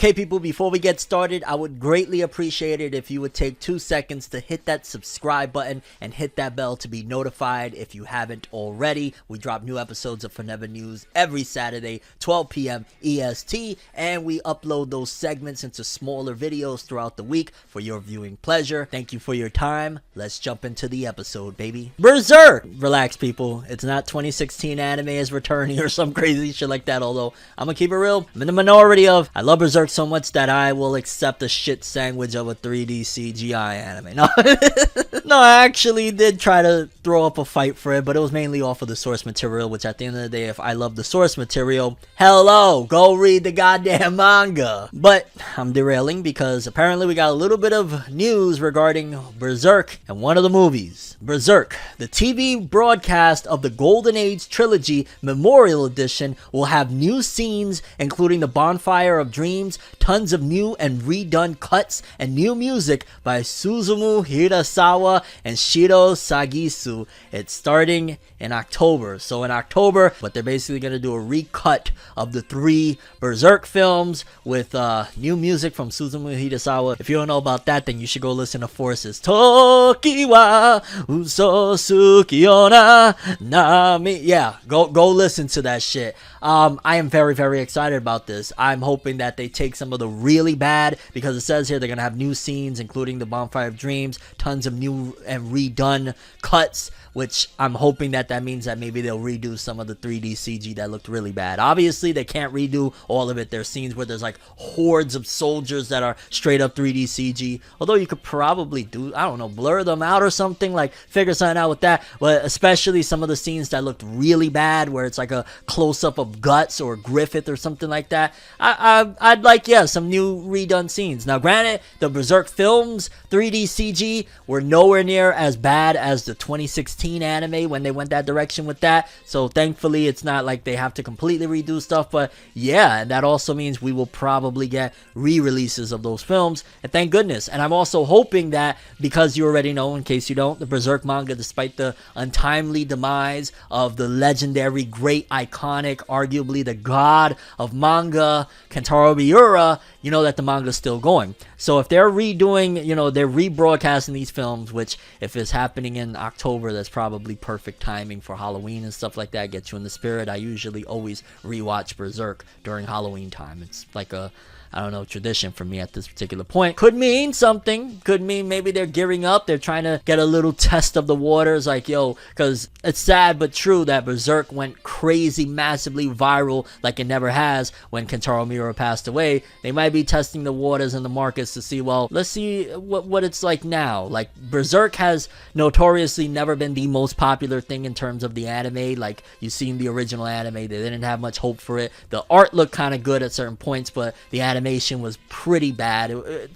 Okay, people, before we get started, I would greatly appreciate it if you would take 2 seconds to hit that subscribe button and hit that bell to be notified if you haven't already. We drop new episodes of Forever News every Saturday, 12 p.m. EST, and we upload those segments into smaller videos throughout the week for your viewing pleasure. Thank you for your time. Let's jump into the episode, baby. Berserk! Relax, people. It's not 2016 anime is returning or some crazy shit like that, although I'm gonna keep it real. I'm in the minority of I love Berserk so much that I will accept a shit sandwich of a 3D CGI anime. No, no, I actually did try to throw up a fight for it, but it was mainly off of the source material, which at the end of the day, if I love the source material, hello, go read the goddamn manga. But I'm derailing because apparently we got a little bit of news regarding Berserk and one of the movies. Berserk, the TV broadcast of the Golden Age Trilogy Memorial Edition, will have new scenes including the Bonfire of Dreams, tons of new and redone cuts, and new music by Suzumu Hirasawa and Shiro Sagisu. It's starting in October. So in October, but they're basically going to do a recut of the 3 Berserk films with new music from Suzumu Hirasawa. If you don't know about that, then you should go listen to Forces. Toki wa uso sukiona nami. Yeah, go listen to that shit. I am very, very excited about this. I'm hoping that they take some of the really bad, because it says here they're going to have new scenes, including the Bonfire of Dreams, tons of new and redone cuts, which I'm hoping that means that maybe they'll redo some of the 3D CG that looked really bad. Obviously, they can't redo all of it. There's scenes where there's like hordes of soldiers that are straight up 3D CG, although you could probably do, I don't know, blur them out or something, like figure something out with that. But especially some of the scenes that looked really bad, where it's like a close-up of Guts or Griffith or something like that. I'd like, yeah, some new redone scenes. Now, granted, the Berserk films 3D CG were nowhere near as bad as the 2016 anime when they went that direction with that, so thankfully it's not like they have to completely redo stuff. But yeah, and that also means we will probably get re-releases of those films, and thank goodness. And I'm also hoping that, because you already know, in case you don't, the Berserk manga, despite the untimely demise of the legendary, great, iconic, arguably the god of manga, Kentaro Miura, you know that the manga's still going. So if they're redoing, you know, they're rebroadcasting these films, which if it's happening in October, that's probably perfect timing for Halloween and stuff like that, get you in the spirit. I usually always rewatch Berserk during Halloween time. It's like a, I don't know, tradition for me at this particular point. Could mean something. Could mean maybe they're gearing up. They're trying to get a little test of the waters. Like, yo, because it's sad but true that Berserk went crazy, massively viral like it never has when Kentaro Miura passed away. They might be testing the waters in the markets to see, well, let's see what it's like now. Like, Berserk has notoriously never been the most popular thing in terms of the anime. Like, you've seen the original anime. They didn't have much hope for it. The art looked kind of good at certain points, but the animation was pretty bad.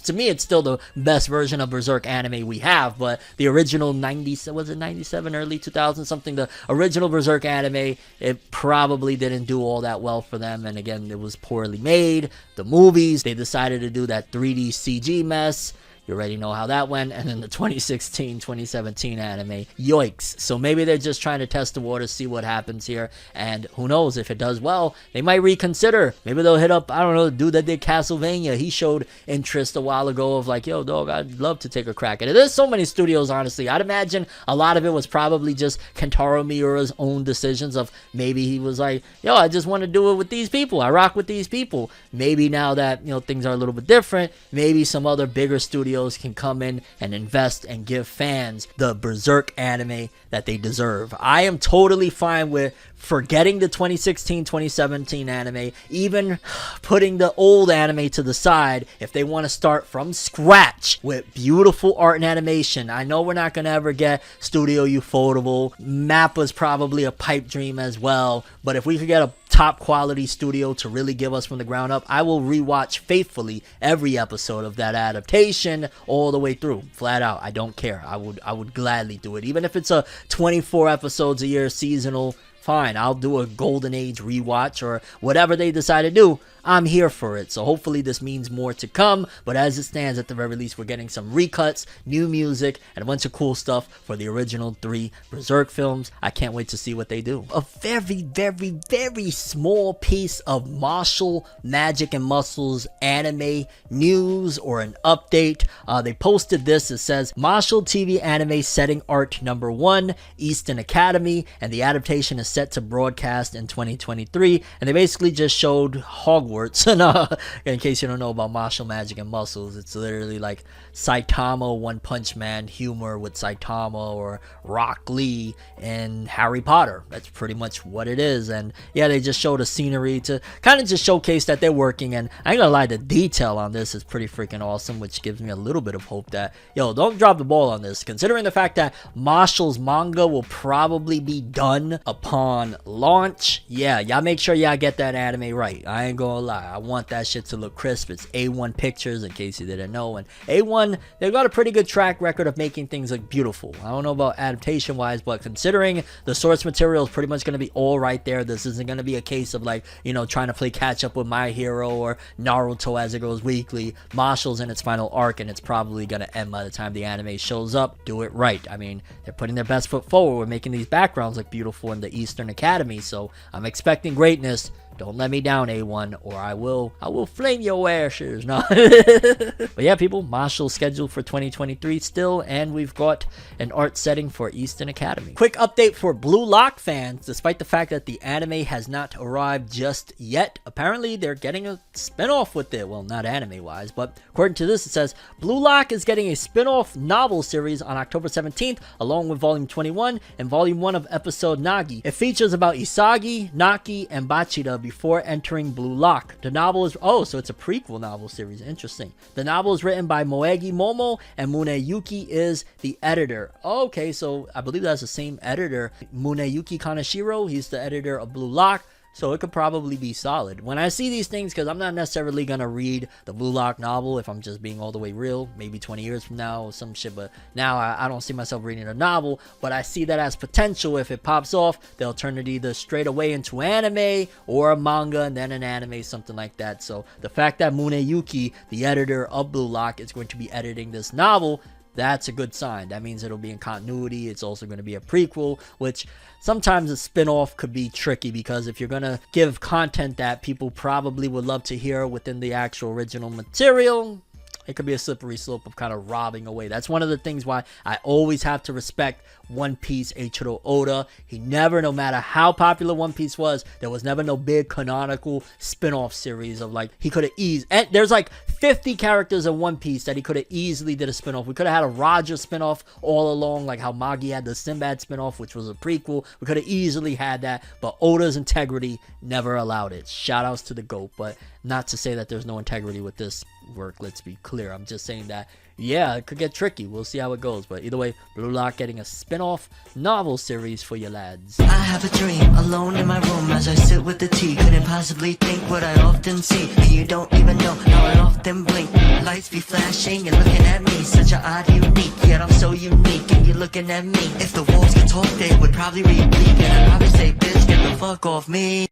To me, it's still the best version of Berserk anime we have, but the original 90, was it 97, early 2000 something, the original Berserk anime, it probably didn't do all that well for them. And again, it was poorly made. The movies, they decided to do that 3D CG mess. You already know how that went. And then the 2016, 2017 anime, yoicks. So maybe they're just trying to test the water, see what happens here. And who knows, if it does well, they might reconsider. Maybe they'll hit up, I don't know, the dude that did Castlevania. He showed interest a while ago of like, yo, dog, I'd love to take a crack at it. There's so many studios, honestly. I'd imagine a lot of it was probably just Kentaro Miura's own decisions of maybe he was like, yo, I just want to do it with these people. I rock with these people. Maybe now that, you know, things are a little bit different, maybe some other bigger studios can come in and invest and give fans the Berserk anime that they deserve. I am totally fine with forgetting the 2016, 2017 anime, even putting the old anime to the side if they want to start from scratch with beautiful art and animation. I know we're not going to ever get Studio Ufotable. Mappa's probably a pipe dream as well, but if we could get a top quality studio to really give us from the ground up, I will rewatch faithfully every episode of that adaptation all the way through, flat out. I don't care. I would gladly do it, even if it's a 24 episodes a year seasonal. Fine, I'll do a Golden Age rewatch or whatever they decide to do. I'm here for it. So hopefully this means more to come. But as it stands, at the very least, we're getting some recuts, new music, and a bunch of cool stuff for the original 3 Berserk films. I can't wait to see what they do. A very, very, very small piece of Mashle Magic and Muscles anime news or an update. They posted this. It says Mashle TV anime setting art number 1, Eastern Academy, and the adaptation is set to broadcast in 2023. And they basically just showed Hogwarts. And in case you don't know about Mashle Magic and Muscles, it's literally like Saitama One Punch Man humor with Saitama or Rock Lee and Harry Potter. That's pretty much what it is. And yeah, they just showed a scenery to kind of just showcase that they're working. And I ain't gonna lie, the detail on this is pretty freaking awesome, which gives me a little bit of hope that, yo, don't drop the ball on this, considering the fact that Mashle's manga will probably be done upon launch. Yeah, y'all make sure y'all get that anime right. I ain't gonna lie, I want that shit to look crisp. It's A1 Pictures, in case you didn't know, and A1, they've got a pretty good track record of making things look beautiful. I don't know about adaptation wise, but considering the source material is pretty much going to be all right there, this isn't going to be a case of like, you know, trying to play catch up with My Hero or Naruto as it goes weekly. Mashle's in its final arc, and it's probably going to end by the time the anime shows up. Do it right. I mean, they're putting their best foot forward with making these backgrounds look beautiful in the Eastern Academy, so I'm expecting greatness. Don't let me down, A1, or I will flame your ashes. No. But yeah, people, Mashle scheduled for 2023 still, and we've got an art setting for Eastern Academy. Quick update for Blue Lock fans. Despite the fact that the anime has not arrived just yet, apparently they're getting a spinoff with it. Well, not anime-wise, but according to this, it says Blue Lock is getting a spinoff novel series on October 17th, along with Volume 21 and Volume 1 of Episode Nagi. It features about Isagi, Naki, and Bachida before entering Blue Lock. The novel is, oh, so it's a prequel novel series. Interesting. The novel is written by Moegi Momo, and Muneyuki is the editor. Okay, so I believe that's the same editor. Muneyuki Kaneshiro, he's the editor of Blue Lock. So it could probably be solid. When I see these things, because I'm not necessarily going to read the Blue Lock novel, if I'm just being all the way real, maybe 20 years from now or some shit, but now I don't see myself reading a novel, but I see that as potential. If it pops off, they'll turn it either straight away into anime or a manga and then an anime, something like that. So the fact that Muneyuki, the editor of Blue Lock, is going to be editing this novel, that's a good sign. That means it'll be in continuity. It's also going to be a prequel, which sometimes a spin-off could be tricky, because if you're going to give content that people probably would love to hear within the actual original material, it could be a slippery slope of kind of robbing away. That's one of the things why I always have to respect One Piece Eiichiro Oda. He never, no matter how popular One Piece was, there was never no big canonical spin-off series of like, he could have and there's like 50 characters in One Piece that he could have easily did a spin-off. We could have had a Roger spin-off all along, like how Magi had the Sinbad spin-off, which was a prequel. We could have easily had that, but Oda's integrity never allowed it. Shout outs to the GOAT, but not to say that there's no integrity with this work, let's be clear. I'm just saying that, yeah, it could get tricky. We'll see how it goes, but either way, Blue Lock getting a spin-off novel series for you lads. I have a dream, alone in my room as I sit with the tea. Couldn't possibly think what I often see. You don't even know how I often blink. Lights be flashing, you're looking at me. Such an odd, unique, yet I'm so unique, and you're looking at me. If the walls could talk, they would probably read bleak, and I'd probably say, bitch, get the fuck off me.